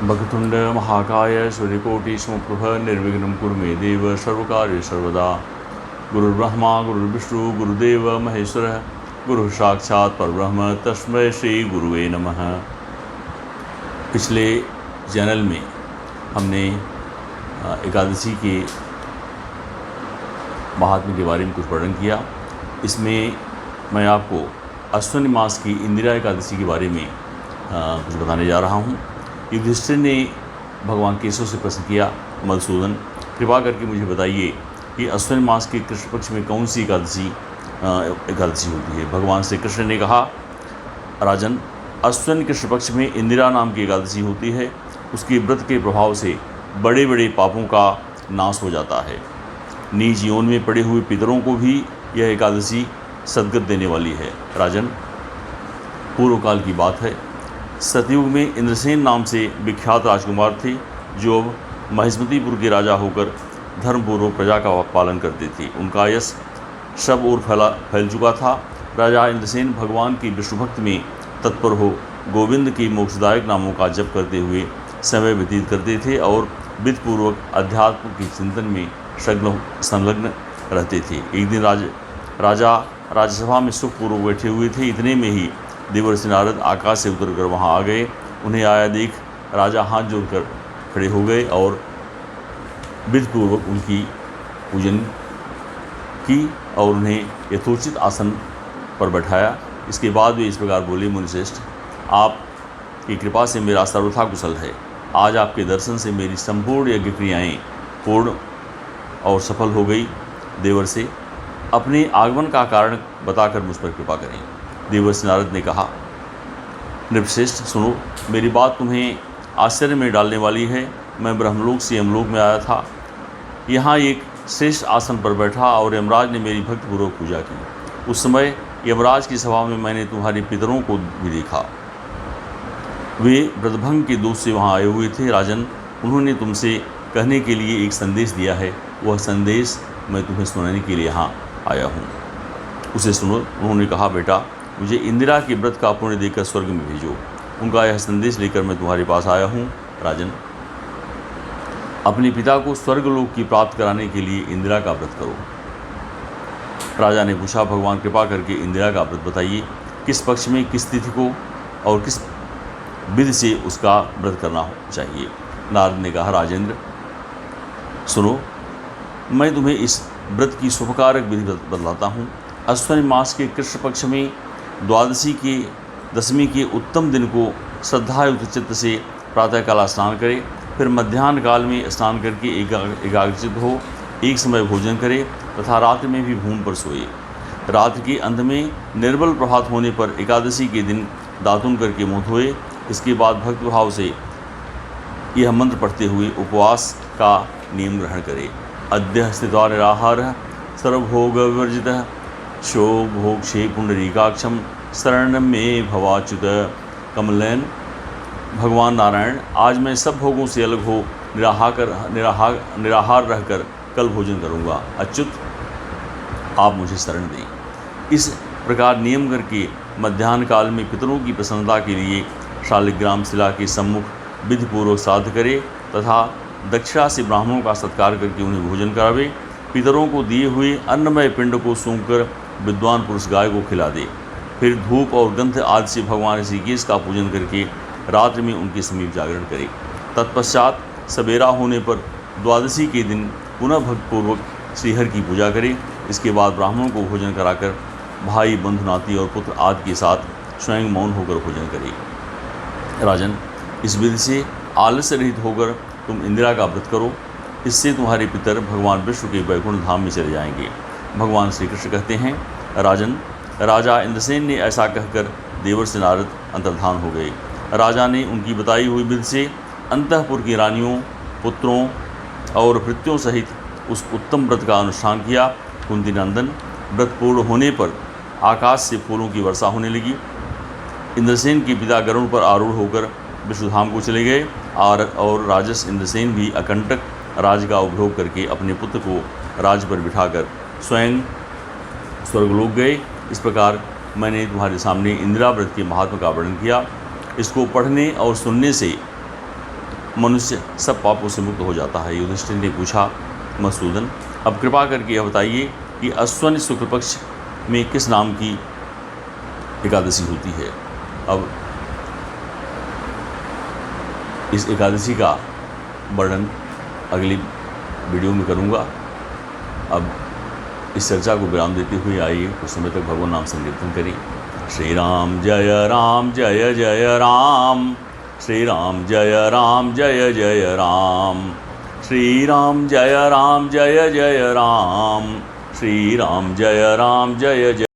वक्रतुंड महाकाय सूर्यकोटिसमप्रभ निर्विघ्नं कुरु मे देव सर्वकार्येषु सर्वदा। गुरुर्ब्रह्मा गुरुर्विष्णु गुरुदेव महेश्वरः गुरुः साक्षात् परब्रह्म तस्मै श्री गुरुवे नमः। पिछले चैनल में हमने एकादशी के महात्म्य के बारे में कुछ वर्णन किया। इसमें मैं आपको अश्विनी मास की इंदिरा एकादशी के बारे में कुछ बताने जा रहा हूँ। युधिष्ठिर ने भगवान केशव से प्रश्न किया, मधुसूदन कृपा करके मुझे बताइए कि अश्विनी मास के कृष्ण पक्ष में कौन सी एकादशी होती है। भगवान श्री कृष्ण ने कहा, राजन, अश्विन कृष्ण पक्ष में इंदिरा नाम की एकादशी होती है। उसके व्रत के प्रभाव से बड़े बड़े पापों का नाश हो जाता है। नीच योन में पड़े हुए पितरों को भी यह एकादशी सद्गति देने वाली है। राजन, पूर्व काल की बात है, सतयुग में इंद्रसेन नाम से विख्यात राजकुमार थे, जो अब महिष्मतीपुर के राजा होकर धर्मपूर्वक प्रजा का पालन करते थे। उनका यश सब ओर फैल चुका था। राजा इंद्रसेन भगवान की विष्णु भक्त में तत्पर हो गोविंद के मोक्षदायक नामों का जप करते हुए समय व्यतीत करते थे और विधिपूर्वक अध्यात्म के चिंतन में संलग्न रहते थे। एक दिन राजा राज्यसभा में सुखपूर्वक बैठे हुए थे। इतने में ही देवर्षि नारद आकाश से उतरकर वहां आ गए। उन्हें आया देख राजा हाथ जोड़कर खड़े हो गए और विधिपूर्वक उनकी पूजन की और उन्हें यथोचित आसन पर बैठाया। इसके बाद वे इस प्रकार बोले, मुनिश्रेष्ठ, आपकी कृपा से मेरा सर्वथा कुशल है। आज आपके दर्शन से मेरी संपूर्ण यज्ञ क्रियाएँ पूर्ण और सफल हो गई। देवर्षि, अपने आगमन का कारण बताकर मुझ पर कृपा करें। देवर्षि नारद ने कहा, नृपश्रेष्ठ, सुनो, मेरी बात तुम्हें आश्चर्य में डालने वाली है। मैं ब्रह्मलोक से यमलोक में आया था। यहाँ एक श्रेष्ठ आसन पर बैठा और यमराज ने मेरी भक्तिपूर्वक पूजा की। उस समय यमराज की सभा में मैंने तुम्हारे पितरों को भी देखा। वे व्रतभंग के दोष से वहाँ आए हुए थे। राजन, उन्होंने तुमसे कहने के लिए एक संदेश दिया है। वह संदेश मैं तुम्हें सुनाने के लिए यहाँ आया हूँ, उसे सुनो। उन्होंने कहा, बेटा, मुझे इंदिरा के व्रत का पुण्य देकर स्वर्ग में भेजो। उनका यह संदेश लेकर मैं तुम्हारे पास आया हूँ। राजन, अपने पिता को स्वर्गलोक की प्राप्त कराने के लिए इंदिरा का व्रत करो। राजा ने पूछा, भगवान कृपा करके इंदिरा का व्रत बताइए। किस पक्ष में, किस तिथि को और किस विधि से उसका व्रत करना चाहिए। नारद ने कहा, राजेंद्र, सुनो, मैं तुम्हें इस व्रत की शुभकारक विधि बतलाता हूँ। अश्विनी मास के कृष्ण पक्ष में द्वादशी के दशमी के उत्तम दिन को श्रद्धायुक्त चित्त से प्रातःकाल स्नान करे। फिर मध्याह्न काल में स्नान करके एकाग्रचित हो एक समय भोजन करे तथा रात्रि में भी भूमि पर सोए। रात्रि के अंत में निर्बल प्रभात होने पर एकादशी के दिन दातुन करके मुँह धोए। इसके बाद भक्तिभाव से यह मंत्र पढ़ते हुए उपवास का नियम ग्रहण करे। अद्य स्थित्वा निराहारः सर्वभोग विवर्जितः शो भोक्षे पुंडरीकाक्षम शरणं मे भवाच्युत। कमलनयन, भगवान नारायण, आज मैं सब भोगों से अलग हो निराहार रहकर कल भोजन करूँगा। अच्युत, आप मुझे शरण दें। इस प्रकार नियम करके मध्याह्न काल में पितरों की प्रसन्नता के लिए शालिग्राम शिला के सम्मुख विधिपूर्वक श्राद्ध करे तथा दक्षिणा से ब्राह्मणों का सत्कार करके उन्हें भोजन करावे। पितरों को दिए हुए अन्नमय पिंड को सूंघकर विद्वान पुरुष गाय को खिला दे। फिर धूप और गंध आदि से भगवान ऋषिकेश का पूजन करके रात्रि में उनके समीप जागरण करे। तत्पश्चात सवेरा होने पर द्वादशी के दिन पुनः भक्तिपूर्वक श्रीहरि की पूजा करे। इसके बाद ब्राह्मणों को भोजन कराकर भाई, बंधु, नाती और पुत्र आदि के साथ स्वयं मौन होकर भोजन करे। राजन, इस विधि से आलस्य रहित होकर तुम इंदिरा का व्रत करो। इससे तुम्हारे पितर भगवान विष्णु के वैकुंठ धाम में चले जाएंगे। भगवान श्री कृष्ण कहते हैं, राजन, राजा इंद्रसेन ने ऐसा कहकर देवर्षि नारद अंतर्धान हो गए। राजा ने उनकी बताई हुई विधि से अंतःपुर की रानियों, पुत्रों और भृत्यों सहित उस उत्तम व्रत का अनुष्ठान किया। कुंती नंदन, व्रत पूर्ण होने पर आकाश से फूलों की वर्षा होने लगी। इंद्रसेन के पिता गरुड़ पर आरूढ़ होकर विष्णुधाम को चले गए और राजस इंद्रसेन भी अकंटक राज का उपभोग करके अपने पुत्र को राज पर बिठाकर स्वयं स्वर्गलोक गए। इस प्रकार मैंने तुम्हारे सामने इंदिरा व्रत के महात्मा का वर्णन किया। इसको पढ़ने और सुनने से मनुष्य सब पापों से मुक्त हो जाता है। युधिष्ठिर ने पूछा, मधुसूदन, अब कृपा करके यह बताइए कि अश्वनी शुक्ल पक्ष में किस नाम की एकादशी होती है। अब इस एकादशी का वर्णन अगली वीडियो में करूँगा। अब इस चर्चा को विराम देते हुए आइए कुछ समय तक भगवान नाम संकीर्तन करें। श्री राम जय जय राम, श्री राम जय जय राम, श्री राम जय जय राम, श्री राम जय जय